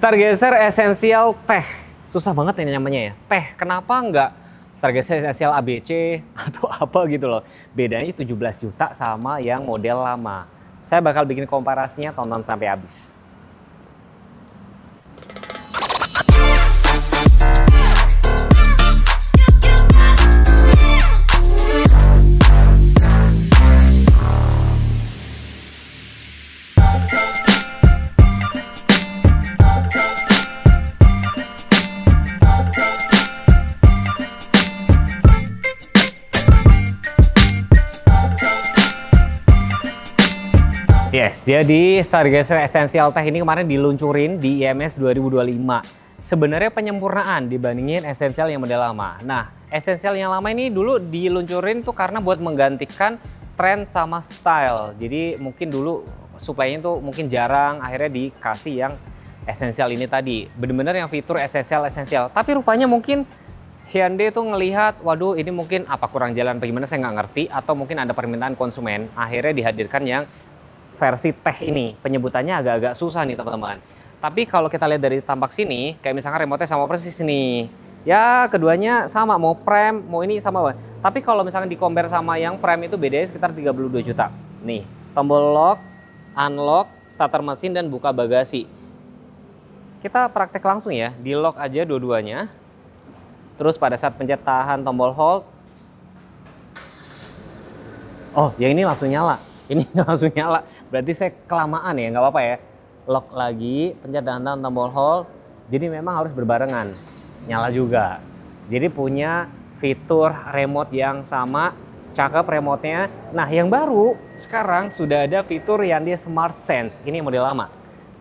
Stargazer Essential Tech. Susah banget ini namanya ya. Tech, kenapa nggak Stargazer Essential ABC atau apa gitu loh. Bedanya 17 juta sama yang model lama. Saya bakal bikin komparasinya, tonton sampai habis. Yes, jadi Stargazer Essential Tech ini kemarin diluncurin di IMS 2025. Sebenarnya penyempurnaan dibandingin Essential yang model lama. Nah, Essential yang lama ini dulu diluncurin tuh karena buat menggantikan tren sama style. Jadi mungkin dulu supply-nya tuh mungkin jarang, akhirnya dikasih yang Essential ini tadi. Bener-bener yang fitur Essential. Tapi rupanya mungkin Hyundai tuh ngelihat, waduh ini mungkin apa kurang jalan bagaimana saya nggak ngerti, atau mungkin ada permintaan konsumen, akhirnya dihadirkan yang versi Tech ini. Penyebutannya agak-agak susah nih teman-teman. Tapi kalau kita lihat dari tampak sini, kayak misalkan remote-nya sama persis nih. Ya keduanya sama, mau Prime, mau ini sama. Tapi kalau misalkan di-compare sama yang Prime itu bedanya sekitar 32 juta. Nih, tombol lock, unlock, starter mesin, dan buka bagasi. Kita praktek langsung ya, di lock aja dua-duanya. Terus pada saat pencet tahan tombol hold. Oh, yang ini langsung nyala. Ini langsung nyala. Berarti saya kelamaan ya, nggak apa-apa ya. Lock lagi, pencet tahan tombol hold. Jadi memang harus berbarengan. Nyala juga. Jadi punya fitur remote yang sama. Cakep remote-nya. Nah yang baru sekarang sudah ada fitur yang dia Smart Sense. Ini model lama.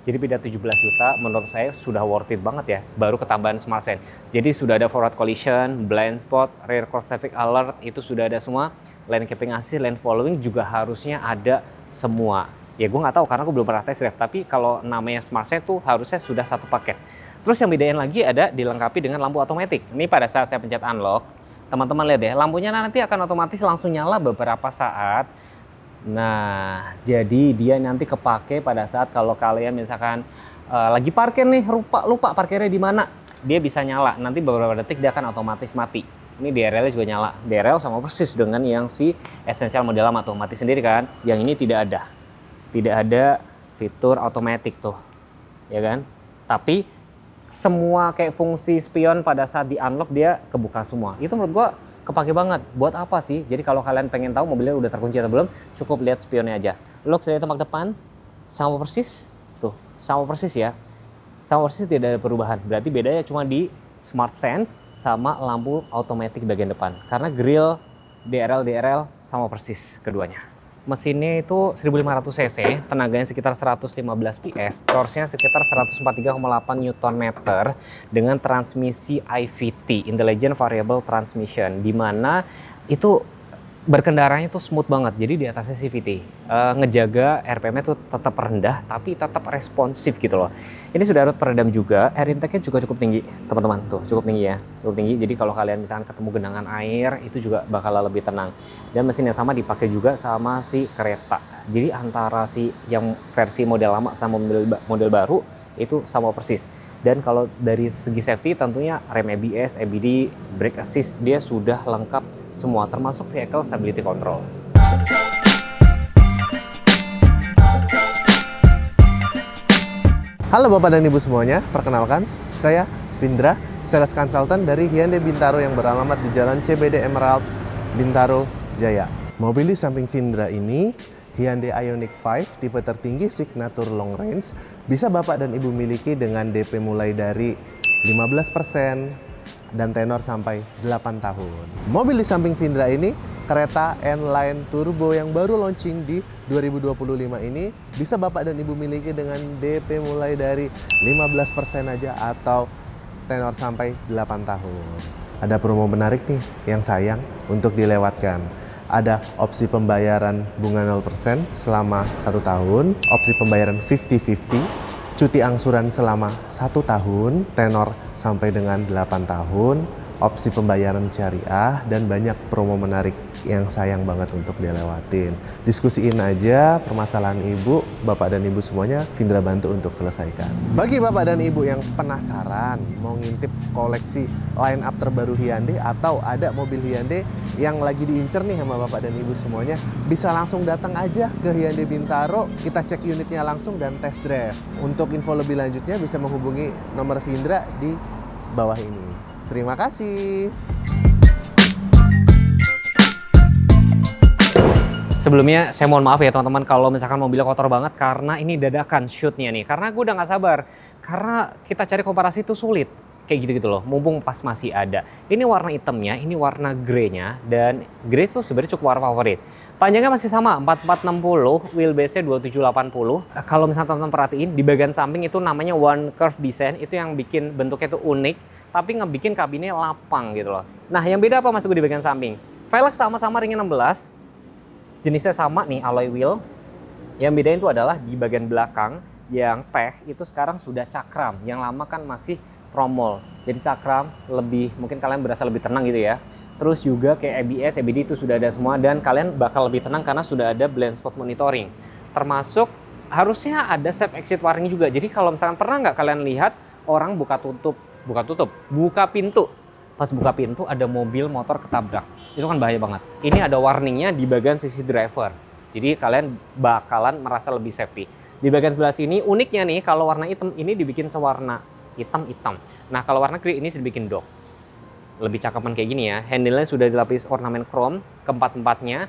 Jadi beda 17 juta menurut saya sudah worth it banget ya. Baru ketambahan Smart Sense. Jadi sudah ada forward collision, blind spot, rear cross traffic alert. Itu sudah ada semua. Lane keeping assist, lane following juga harusnya ada semua. Ya gue nggak tahu karena gue belum pernah test drive. Tapi kalau namanya Smart Sense tuh harusnya sudah satu paket. Terus yang bedain lagi ada dilengkapi dengan lampu otomatis. Ini pada saat saya pencet unlock, teman-teman lihat ya, lampunya nanti akan otomatis langsung nyala beberapa saat. Nah, jadi dia nanti kepake pada saat kalau kalian misalkan lagi parkir nih, lupa parkirnya di mana, dia bisa nyala. Nanti beberapa detik dia akan otomatis mati. Ini DRL juga nyala. DRL sama persis dengan yang si Essential model lama tuh, mati sendiri kan. Yang ini tidak ada. Tidak ada fitur otomatis tuh. Ya kan? Tapi semua kayak fungsi spion pada saat di unlock dia kebuka semua. Itu menurut gua kepake banget. Buat apa sih? Jadi kalau kalian pengen tahu mobilnya udah terkunci atau belum, cukup lihat spionnya aja. Lock dari tempat depan sama persis. Tuh, sama persis ya. Sama persis tidak ada perubahan. Berarti bedanya cuma di Smart Sense sama lampu otomatis bagian depan. Karena grill DRL sama persis keduanya. Mesinnya itu 1500 cc, tenaganya sekitar 115 PS, torsinya sekitar 143,8 Nm dengan transmisi IVT, Intelligent Variable Transmission, di mana itu berkendaranya tuh smooth banget. Jadi di atasnya CVT, ngejaga RPM-nya tuh tetap rendah tapi tetap responsif gitu loh. Ini sudah ada peredam juga, air intake-nya juga cukup tinggi teman-teman, tuh cukup tinggi ya, cukup tinggi. Jadi kalau kalian misalkan ketemu genangan air itu juga bakal lebih tenang. Dan mesin yang sama dipakai juga sama si kereta. Jadi antara si yang versi model lama sama model baru itu sama persis. Dan kalau dari segi safety tentunya rem ABS, ABD, brake assist dia sudah lengkap semua termasuk vehicle stability control. Halo Bapak dan Ibu semuanya, perkenalkan saya Vindra, sales consultant dari Hyundai Bintaro yang beralamat di Jalan CBD Emerald, Bintaro, Jaya. Mobil di samping Vindra ini Hyundai Ioniq 5 tipe tertinggi Signature Long Range bisa Bapak dan Ibu miliki dengan DP mulai dari 15% dan tenor sampai 8 tahun. Mobil di samping Vindra ini kereta N-Line Turbo yang baru launching di 2025 ini bisa Bapak dan Ibu miliki dengan DP mulai dari 15% aja atau tenor sampai 8 tahun. Ada promo menarik nih yang sayang untuk dilewatkan. Ada opsi pembayaran bunga 0% selama 1 tahun, opsi pembayaran 50-50, cuti angsuran selama 1 tahun, tenor sampai dengan 8 tahun, opsi pembayaran syariah, dan banyak promo menarik yang sayang banget untuk dilewatin. Diskusiin aja permasalahan ibu, bapak dan ibu semuanya, Vindra bantu untuk selesaikan. Bagi bapak dan ibu yang penasaran mau ngintip koleksi line up terbaru Hyundai atau ada mobil Hyundai yang lagi diincer nih sama bapak dan ibu semuanya, bisa langsung datang aja ke Hyundai Bintaro, kita cek unitnya langsung dan test drive. Untuk info lebih lanjutnya bisa menghubungi nomor Vindra di bawah ini. Terima kasih. Sebelumnya saya mohon maaf ya teman-teman kalau misalkan mobilnya kotor banget karena ini dadakan shootnya nih. Karena gue udah nggak sabar. Karena kita cari komparasi itu sulit. Kayak gitu-gitu loh, mumpung pas masih ada. Ini warna hitamnya, ini warna grey-nya. Dan grey itu sebenarnya cukup warna favorit. Panjangnya masih sama, 4460, wheelbase-nya 2780. Kalau misalnya teman-teman perhatiin, di bagian samping itu namanya one curve design. Itu yang bikin bentuknya itu unik. Tapi ngebikin kabinnya lapang gitu loh. Nah yang beda apa mas gue di bagian samping? Velg sama-sama ringnya 16. Jenisnya sama nih, alloy wheel. Yang bedain itu adalah di bagian belakang yang teh itu sekarang sudah cakram. Yang lama kan masih tromol. Jadi cakram lebih, mungkin kalian berasa lebih tenang gitu ya. Terus juga kayak ABS, ABD itu sudah ada semua dan kalian bakal lebih tenang karena sudah ada blind spot monitoring. Termasuk harusnya ada safe exit warning juga. Jadi kalau misalkan pernah nggak kalian lihat orang buka pintu. Pas buka pintu ada mobil motor ketabrak. Itu kan bahaya banget. Ini ada warningnya di bagian sisi driver. Jadi kalian bakalan merasa lebih safety. Di bagian sebelah sini uniknya nih kalau warna hitam ini dibikin sewarna hitam. Nah kalau warna grey ini dibikin dog. Lebih cakapan kayak gini ya. Handle-nya sudah dilapis ornamen chrome keempat-empatnya.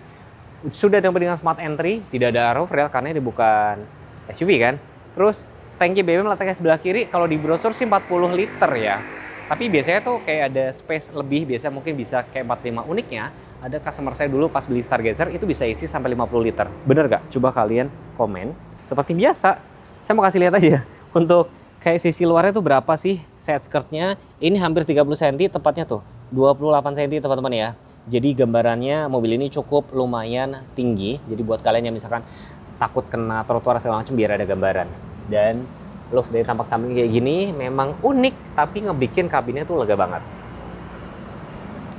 Sudah dengan smart entry, tidak ada roof rail karena ini bukan SUV kan. Terus tangki BBM letaknya sebelah kiri. Kalau di brosur sih 40 liter ya. Tapi biasanya tuh kayak ada space lebih, biasa mungkin bisa kayak 45. Uniknya, ada customer saya dulu pas beli Stargazer itu bisa isi sampai 50 liter. Bener gak? Coba kalian komen. Seperti biasa, saya mau kasih lihat aja untuk kayak sisi luarnya tuh berapa sih set skirtnya. Ini hampir 30 cm, tepatnya tuh 28 cm teman-teman ya. Jadi gambarannya mobil ini cukup lumayan tinggi. Jadi buat kalian yang misalkan takut kena trotoar segala macam biar ada gambaran. Dan looks dari tampak samping kayak gini memang unik, tapi ngebikin kabinnya tuh lega banget.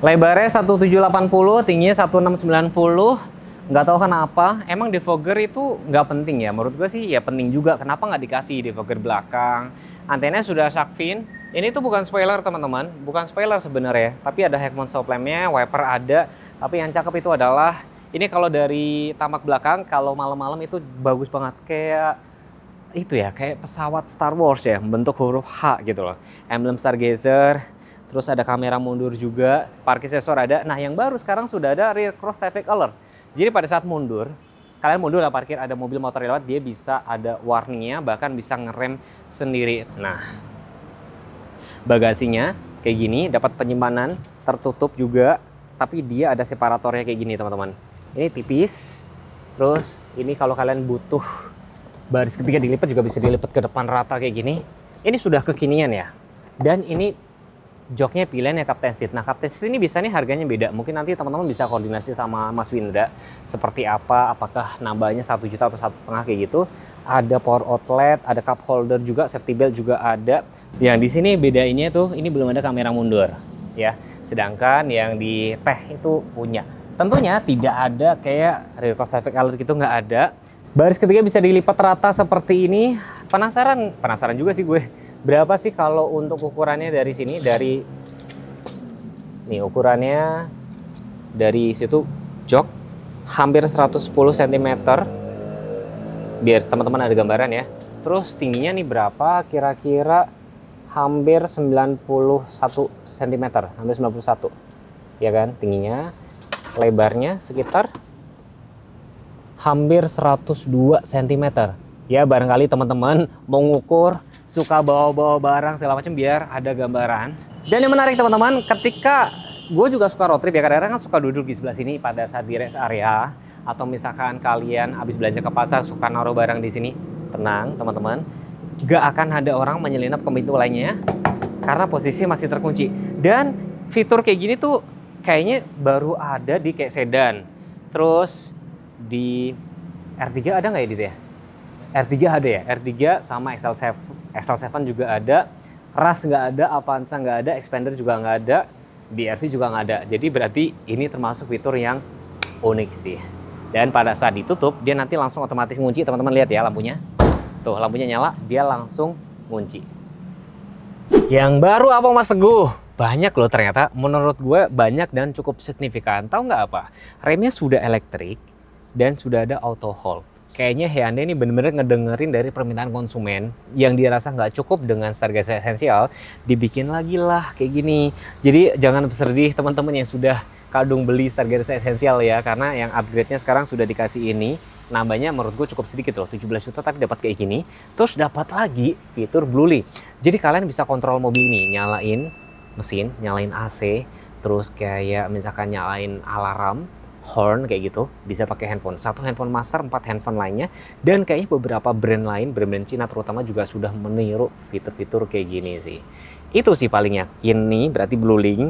Lebarnya 1780, tingginya 1690. Nggak tahu kenapa, emang defogger itu nggak penting ya. Menurut gue sih ya penting juga. Kenapa nggak dikasih defogger belakang? Antenanya sudah shark fin. Ini tuh bukan spoiler teman-teman, bukan spoiler sebenarnya. Tapi ada head mount stop lamp-nya, wiper ada. Tapi yang cakep itu adalah ini kalau dari tamak belakang, kalau malam-malam itu bagus banget kayak itu ya, kayak pesawat Star Wars ya, bentuk huruf H gitu loh. Emblem Stargazer, terus ada kamera mundur juga, parkir sensor ada. Nah yang baru sekarang sudah ada rear cross traffic alert. Jadi pada saat mundur, kalian mundur lah parkir, ada mobil motor lewat, dia bisa ada warningnya, bahkan bisa ngerem sendiri. Nah, bagasinya kayak gini, dapat penyimpanan, tertutup juga, tapi dia ada separatornya kayak gini teman-teman. Ini tipis, terus ini kalau kalian butuh baris ketiga dilipat juga bisa dilipat ke depan rata kayak gini. Ini sudah kekinian ya. Dan ini joknya pilihan ya Captain Seat. Nah Captain Seat ini bisa nih harganya beda. Mungkin nanti teman-teman bisa koordinasi sama Mas Windra. Seperti apa, apakah nambahnya 1 juta atau 1,5 kayak gitu. Ada power outlet, ada cup holder juga, safety belt juga ada. Yang di sini bedainnya tuh ini belum ada kamera mundur ya. Sedangkan yang di teh itu punya. Tentunya tidak ada kayak rear cross traffic alert gitu, nggak ada. Baris ketiga bisa dilipat rata seperti ini. Penasaran juga sih gue. Berapa sih kalau untuk ukurannya dari sini? Dari nih ukurannya dari situ jok hampir 110 cm. Biar teman-teman ada gambaran ya. Terus tingginya nih berapa? Kira-kira hampir 91 cm, hampir 91. Ya kan tingginya. Lebarnya sekitar hampir 102 cm. Ya barangkali teman-teman mau ngukur, suka bawa-bawa barang segala macam biar ada gambaran. Dan yang menarik teman-teman, ketika gue juga suka road trip ya, kadang-kadang kan suka duduk di sebelah sini pada saat di rest area. Atau misalkan kalian habis belanja ke pasar suka naruh barang di sini. Tenang teman-teman, gak akan ada orang menyelinap ke pintu lainnya karena posisi masih terkunci. Dan fitur kayak gini tuh kayaknya baru ada di kayak sedan. Terus di R3 ada nggak ya Dit ya? R3 ada ya? R3 sama XL7 juga ada. Rush nggak ada, Avanza nggak ada, Expander juga nggak ada. Di RV juga nggak ada. Jadi berarti ini termasuk fitur yang unik sih. Dan pada saat ditutup, dia nanti langsung otomatis ngunci. Teman-teman lihat ya lampunya. Tuh, lampunya nyala, dia langsung ngunci. Yang baru apa Mas Teguh? Banyak loh ternyata. Menurut gue banyak dan cukup signifikan. Tahu nggak apa? Remnya sudah elektrik dan sudah ada auto hold. Kayaknya Hyundai ini bener-bener ngedengerin dari permintaan konsumen yang dia rasa nggak cukup dengan Stargazer Essential, dibikin lagi lah kayak gini. Jadi jangan bersedih teman-teman yang sudah kadung beli Stargazer Essential ya, karena yang upgrade-nya sekarang sudah dikasih ini. Nambahnya menurut gue cukup sedikit loh, 17 juta tapi dapat kayak gini. Terus dapat lagi fitur Bluely. Jadi kalian bisa kontrol mobil ini, nyalain mesin, nyalain AC, terus kayak misalkan nyalain alarm, horn kayak gitu, bisa pakai handphone. Satu handphone master, 4 handphone lainnya. Dan kayaknya beberapa brand lain, brand-brand Cina terutama juga sudah meniru fitur-fitur kayak gini sih. Itu sih palingnya. Ini berarti Bluely,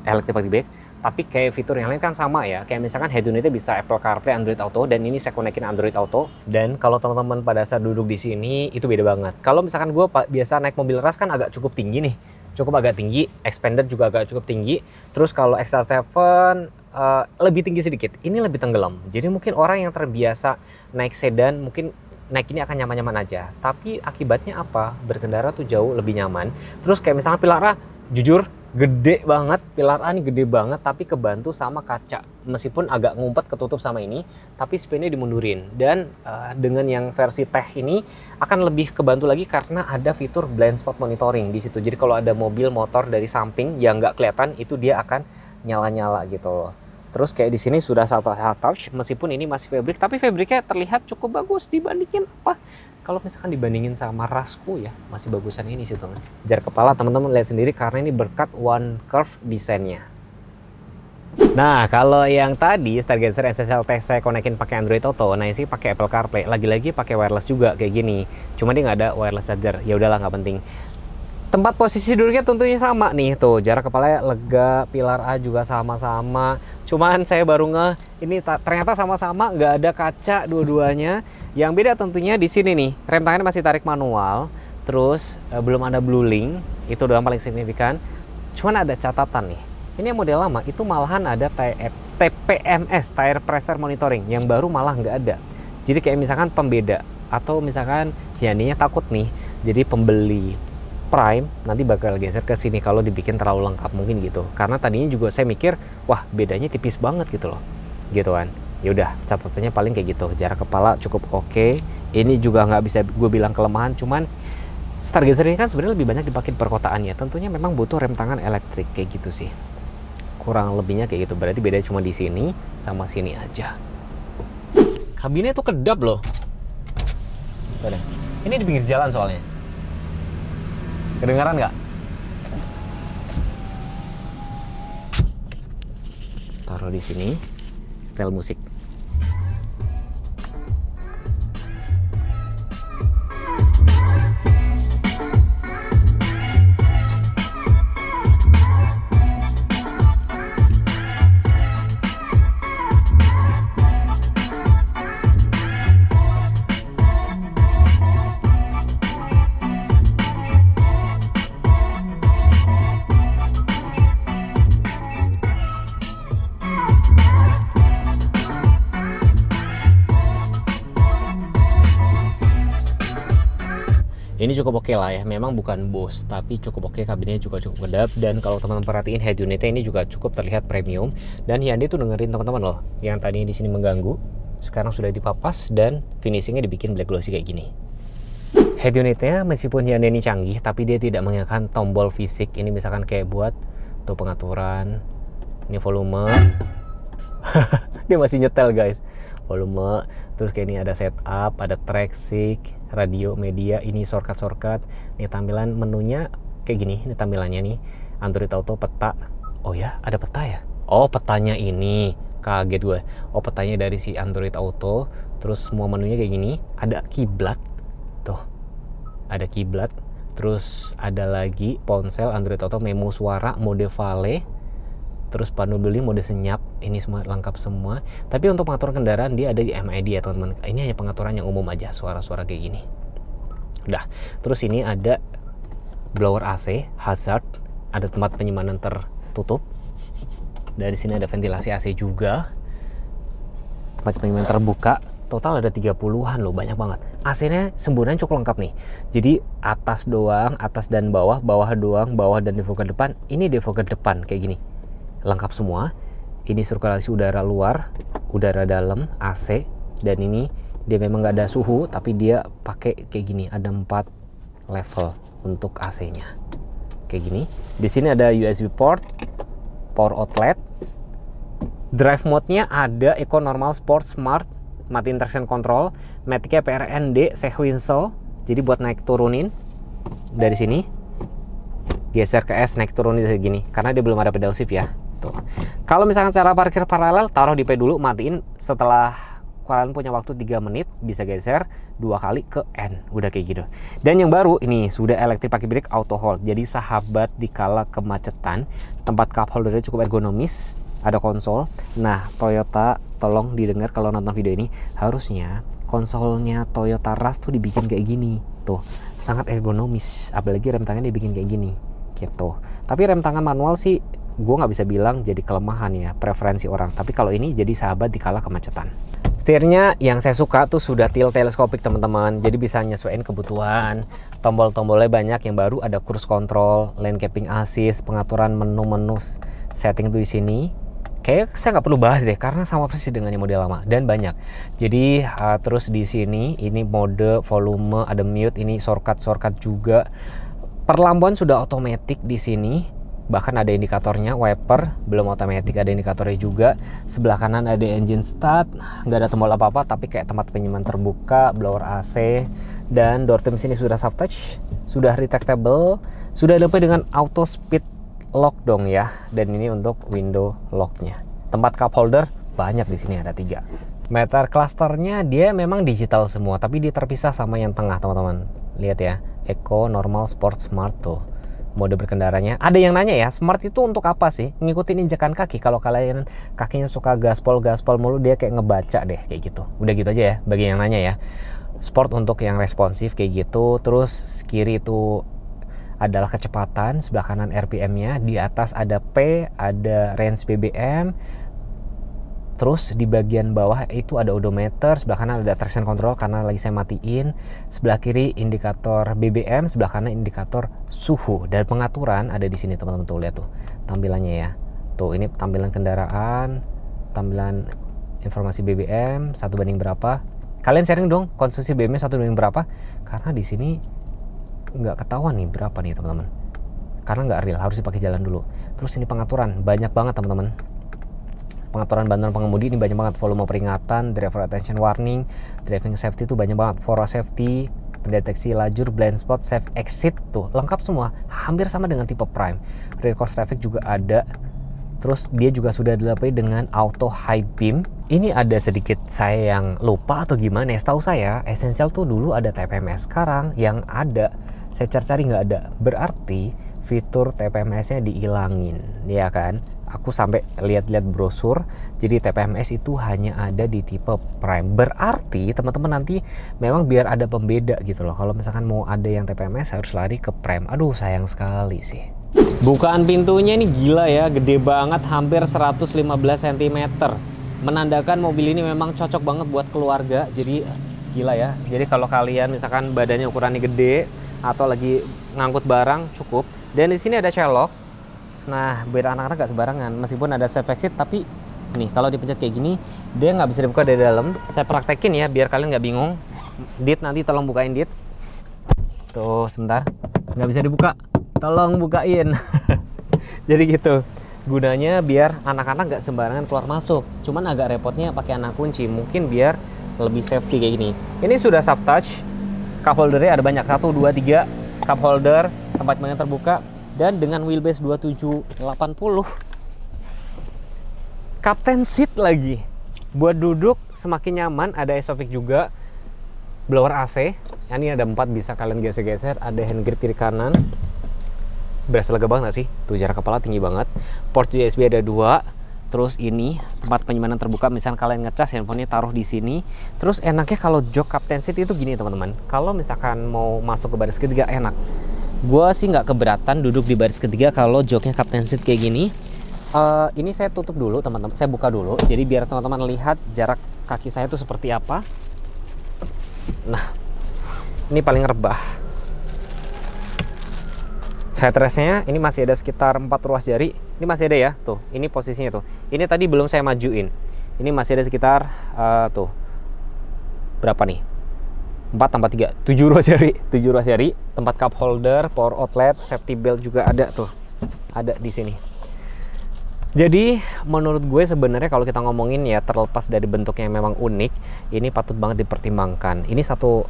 electric bike. Tapi kayak fitur yang lain kan sama ya. Kayak misalkan head unitnya bisa Apple CarPlay, Android Auto, dan ini saya konekin Android Auto. Dan kalau teman-teman pada saat duduk di sini itu beda banget. Kalau misalkan gue biasa naik mobil ras kan agak cukup tinggi nih. Cukup agak tinggi, Expander juga agak cukup tinggi. Terus kalau XL7 lebih tinggi sedikit, ini lebih tenggelam. Jadi mungkin orang yang terbiasa naik sedan mungkin naik ini akan nyaman-nyaman aja. Tapi akibatnya apa? Berkendara tuh jauh lebih nyaman. Terus kayak misalnya pilar A, jujur gede banget, pilar A ini gede banget, tapi kebantu sama kaca. Meskipun agak ngumpet ketutup sama ini, tapi spinnya dimundurin. Dan dengan yang versi tech ini akan lebih kebantu lagi karena ada fitur blind spot monitoring di situ. Jadi kalau ada mobil motor dari samping yang nggak kelihatan, itu dia akan nyala-nyala gitu loh. Terus kayak di sini sudah Saddle Touch, meskipun ini masih fabric, tapi fabricnya terlihat cukup bagus dibandingin apa? Kalau misalkan dibandingin sama Rasku ya, masih bagusan ini sih teman. Jarak kepala teman-teman lihat sendiri karena ini berkat one curve desainnya. Nah, kalau yang tadi Stargazer Essential Tech saya konekin pakai Android Auto, nah ini pakai Apple CarPlay, lagi-lagi pakai wireless juga kayak gini. Cuma dia nggak ada wireless charger. Ya udahlah, nggak penting. Tempat posisi duduknya tentunya sama nih, tuh jarak kepalanya lega, pilar A juga sama-sama. Cuman saya baru ini ternyata sama-sama nggak ada kaca dua-duanya. Yang beda tentunya di sini nih, rem tangannya masih tarik manual, terus belum ada Bluely, itu doang paling signifikan. Cuman ada catatan nih, ini yang model lama itu malahan ada TPMS, Tire Pressure Monitoring, yang baru malah nggak ada. Jadi kayak misalkan pembeda, atau misalkan Hyundai-nya takut nih, jadi pembeli Prime nanti bakal geser ke sini kalau dibikin terlalu lengkap mungkin gitu. Karena tadinya juga saya mikir, wah bedanya tipis banget gitu loh, gitu kan. Ya udah, catatannya paling kayak gitu. Jarak kepala cukup oke. Ini juga nggak bisa gue bilang kelemahan, cuman Stargazer ini kan sebenarnya lebih banyak dipakai perkotaannya. Tentunya memang butuh rem tangan elektrik kayak gitu sih. Kurang lebihnya kayak gitu. Berarti bedanya cuma di sini sama sini aja. Kabinnya tuh kedap loh. Tuh deh. Ini di pinggir jalan soalnya. Kedengaran nggak? Taruh di sini, setel musik. Ini cukup oke lah ya, memang bukan Bose, tapi cukup oke, kabinnya juga cukup kedap. Dan kalau teman-teman perhatiin head unitnya ini juga cukup terlihat premium. Dan Hyundai tuh dengerin teman-teman loh, yang tadi di sini mengganggu, sekarang sudah dipapas dan finishingnya dibikin black glossy kayak gini. Head unitnya meskipun Hyundai ini canggih, tapi dia tidak menggunakan tombol fisik. Ini misalkan kayak buat tuh pengaturan, ini volume, dia masih nyetel guys, volume. Terus kayak ini ada setup, ada track, radio, media, ini shortcut. Ini tampilan menunya kayak gini, ini tampilannya nih. Android Auto, peta. Oh ya, ada peta ya? Oh, petanya ini. Kaget gue. Oh, petanya dari si Android Auto. Terus semua menunya kayak gini. Ada kiblat. Tuh. Ada kiblat. Terus ada lagi ponsel Android Auto, memo suara, mode vale. Terus pandu beli, mode senyap, ini semua lengkap semua. Tapi untuk pengaturan kendaraan dia ada di MID ya teman-teman. Ini hanya pengaturan yang umum aja, suara-suara kayak gini. Udah. Terus ini ada blower AC, hazard, ada tempat penyimpanan tutup. Dari sini ada ventilasi AC juga. Tempat penyimpanan terbuka. Total ada 30-an loh, banyak banget. AC-nya sempurna cukup lengkap nih. Jadi atas doang, atas dan bawah, bawah doang, bawah dan defogger depan. Ini defogger depan kayak gini. Lengkap semua. Ini sirkulasi udara luar, udara dalam, AC. Dan ini dia memang nggak ada suhu, tapi dia pakai kayak gini. Ada 4 level untuk AC-nya. Kayak gini. Di sini ada USB port, power outlet. Drive mode-nya ada Eco, Normal, Sport, Smart. Mati traction control, matic-nya PRND sequential, jadi buat naik turunin dari sini, geser ke S, naik turunin kayak gini, karena dia belum ada pedal shift ya. Tuh. Kalau misalkan cara parkir paralel, taruh di P dulu, matiin. Setelah kalian punya waktu 3 menit, bisa geser 2 kali ke N, udah kayak gitu. Dan yang baru ini sudah electric parking brake auto hold, jadi sahabat dikala kemacetan. Tempat cup holdernya cukup ergonomis. Ada konsol. Nah, Toyota, tolong didengar kalau nonton video ini, harusnya konsolnya Toyota Rush tuh dibikin kayak gini. Tuh, sangat ergonomis. Apalagi rem tangannya dibikin kayak gini. Gitu. Tapi rem tangan manual sih, gue nggak bisa bilang jadi kelemahan ya, preferensi orang. Tapi kalau ini jadi sahabat dikala kemacetan. Setirnya yang saya suka tuh sudah tilt teleskopik teman-teman. Jadi bisa nyesuaiin kebutuhan. Tombol-tombolnya banyak, yang baru ada cruise control, lane keeping assist, pengaturan menu-menu setting tuh di sini. Kayak saya nggak perlu bahas deh karena sama persis dengan yang model lama dan banyak. Jadi terus di sini ini mode volume, ada mute, ini shortcut juga. Perlampuan sudah otomatis di sini. Bahkan ada indikatornya, wiper belum otomatis, ada indikatornya juga. Sebelah kanan ada engine start, nggak ada tombol apa-apa tapi kayak tempat penyimpanan terbuka, blower AC, dan door trim sini sudah soft touch, sudah retractable, sudah dilengkapi dengan auto speed lock dong ya, dan ini untuk window locknya. Tempat cup holder banyak di sini, ada 3. Meter clusternya dia memang digital semua, tapi dia terpisah sama yang tengah teman-teman. Lihat ya, Eco, Normal, Sport, Smart tuh. Mode berkendaranya. Ada yang nanya ya, Smart itu untuk apa sih? Ngikutin injakan kaki. Kalau kalian kakinya suka gaspol mulu, dia kayak ngebaca deh kayak gitu. Udah gitu aja ya, bagi yang nanya ya. Sport untuk yang responsif kayak gitu. Terus kiri itu adalah kecepatan, sebelah kanan RPM-nya, di atas ada P, ada range BBM, terus di bagian bawah itu ada odometer, sebelah kanan ada traction control karena lagi saya matiin, sebelah kiri indikator BBM, sebelah kanan indikator suhu, dan pengaturan ada di sini teman-teman. Tuh lihat tuh tampilannya ya, tuh ini tampilan kendaraan, tampilan informasi BBM 1 banding berapa. Kalian sharing dong konsumsi BBM 1 banding berapa, karena di sini nggak ketahuan nih berapa nih teman-teman, karena nggak real, harus dipakai jalan dulu. Terus ini pengaturan banyak banget teman-teman, pengaturan bantuan pengemudi ini banyak banget, volume peringatan, driver attention warning, driving safety itu banyak banget, forward safety, pendeteksi lajur, blind spot, safe exit, tuh lengkap semua, hampir sama dengan tipe Prime. Rear cross traffic juga ada. Terus dia juga sudah dilengkapi dengan auto high beam. Ini ada sedikit saya yang lupa atau gimana ya, setahu saya Essential tuh dulu ada TPMS, sekarang yang ada saya cari-cari nggak ada, berarti fitur TPMS-nya dihilangin, ya kan? Aku sampai lihat-lihat brosur, jadi TPMS itu hanya ada di tipe Prime. Berarti teman-teman nanti memang biar ada pembeda gitu loh. Kalau misalkan mau ada yang TPMS harus lari ke Prime. Aduh sayang sekali sih. Bukaan pintunya ini gila ya, gede banget, hampir 115 cm. Menandakan mobil ini memang cocok banget buat keluarga. Jadi gila ya. Jadi kalau kalian misalkan badannya ukurannya gede atau lagi ngangkut barang cukup. Dan di sini ada child lock. Nah, biar anak-anak gak sembarangan. Meskipun ada safe exit, tapi nih kalau dipencet kayak gini, dia nggak bisa dibuka dari dalam. Saya praktekin ya, biar kalian nggak bingung. Dit, nanti tolong bukain Dit. Tuh, sebentar. Nggak bisa dibuka. Tolong bukain. Jadi gitu. Gunanya biar anak-anak nggak sembarangan keluar masuk. Cuman agak repotnya pakai anak kunci. Mungkin biar lebih safety kayak gini. Ini sudah soft touch. Cup holdernya ada banyak. 1, 2, 3. Cup holder, tempat mainan terbuka. Dan dengan wheelbase 2780, captain seat lagi. Buat duduk semakin nyaman, ada Isofix juga. Blower AC, ini ada 4, bisa kalian geser-geser. Ada hand grip kiri kanan. Berasa lega banget gak sih? Tuh jarak kepala tinggi banget. Port USB ada 2. Terus ini tempat penyimpanan terbuka, misalnya kalian ngecas handphonenya taruh di sini. Terus enaknya kalau jok captain seat itu gini teman-teman. Kalau misalkan mau masuk ke baris ketiga enak. Gue sih nggak keberatan duduk di baris ketiga kalau joknya captain seat kayak gini. Ini saya tutup dulu teman-teman, saya buka dulu. Jadi biar teman-teman lihat jarak kaki saya itu seperti apa. Nah, ini paling rebah. Headrestnya ini masih ada sekitar 4 ruas jari. Ini masih ada ya, tuh. Ini posisinya tuh. Ini tadi belum saya majuin. Ini masih ada sekitar tuh. Berapa nih? 4 tambah 3, 7 ruas jari. 7 ruas jari. Tempat cup holder, power outlet, safety belt juga ada tuh. Ada di sini. Jadi menurut gue sebenarnya kalau kita ngomongin ya, terlepas dari bentuknya yang memang unik, ini patut banget dipertimbangkan. Ini satu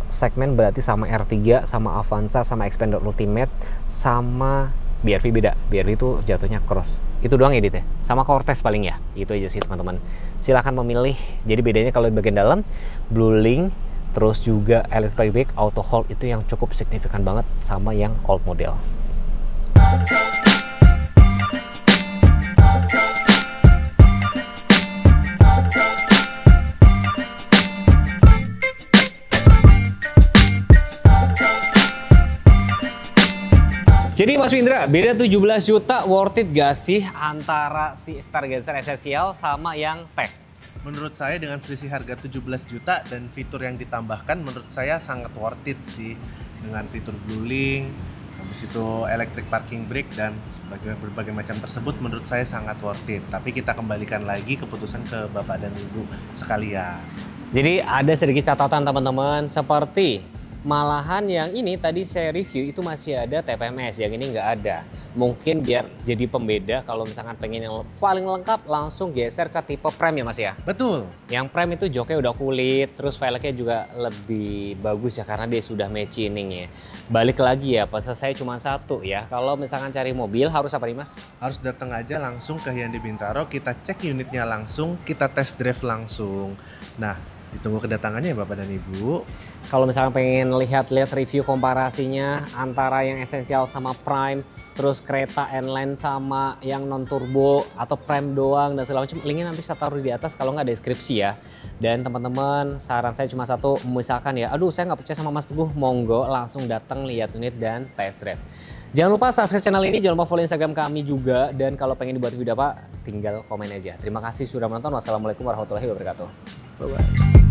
segmen berarti sama R3, sama Avanza, sama Xpander Ultimate, sama BRV beda. BRV itu jatuhnya cross. Itu doang editnya. Sama Cortez paling ya. Itu aja sih teman-teman. Silahkan memilih. Jadi bedanya kalau di bagian dalam, Blue Link, terus juga electric brake, auto hold itu yang cukup signifikan banget sama yang old model. Jadi Mas Windra, beda 17 juta worth it gak sih antara si Stargazer Essential sama yang Tech? Menurut saya dengan selisih harga 17 juta dan fitur yang ditambahkan menurut saya sangat worth it sih. Dengan fitur Blue Link, habis itu electric parking brake dan berbagai macam tersebut menurut saya sangat worth it. Tapi kita kembalikan lagi keputusan ke Bapak dan Ibu sekalian. Jadi ada sedikit catatan teman-teman, seperti malahan yang ini tadi saya review itu masih ada TPMS, yang ini nggak ada. Mungkin biar jadi pembeda kalau misalkan pengen yang paling lengkap langsung geser ke tipe Prime ya Mas ya? Betul. Yang Prime itu joknya udah kulit, terus velgnya juga lebih bagus ya karena dia sudah machining ya. Balik lagi ya, pesan saya cuma satu ya. Kalau misalkan cari mobil harus apa nih Mas? Harus datang aja langsung ke Hyundai Bintaro, kita cek unitnya langsung, kita test drive langsung. Nah, ditunggu kedatangannya ya Bapak dan Ibu. Kalau misalkan pengen lihat-lihat review komparasinya antara yang Essential sama Prime, terus kereta N-Line sama yang non turbo atau Prime doang dan segala macam, linknya nanti saya taruh di atas kalau nggak deskripsi ya. Dan teman-teman, saran saya cuma satu, misalkan ya, aduh saya nggak percaya sama Mas Teguh, monggo langsung datang lihat unit dan test drive. Jangan lupa subscribe channel ini, jangan lupa follow Instagram kami juga, dan kalau pengen dibuat video apa, tinggal komen aja. Terima kasih sudah menonton. Wassalamualaikum warahmatullahi wabarakatuh. Bye-bye.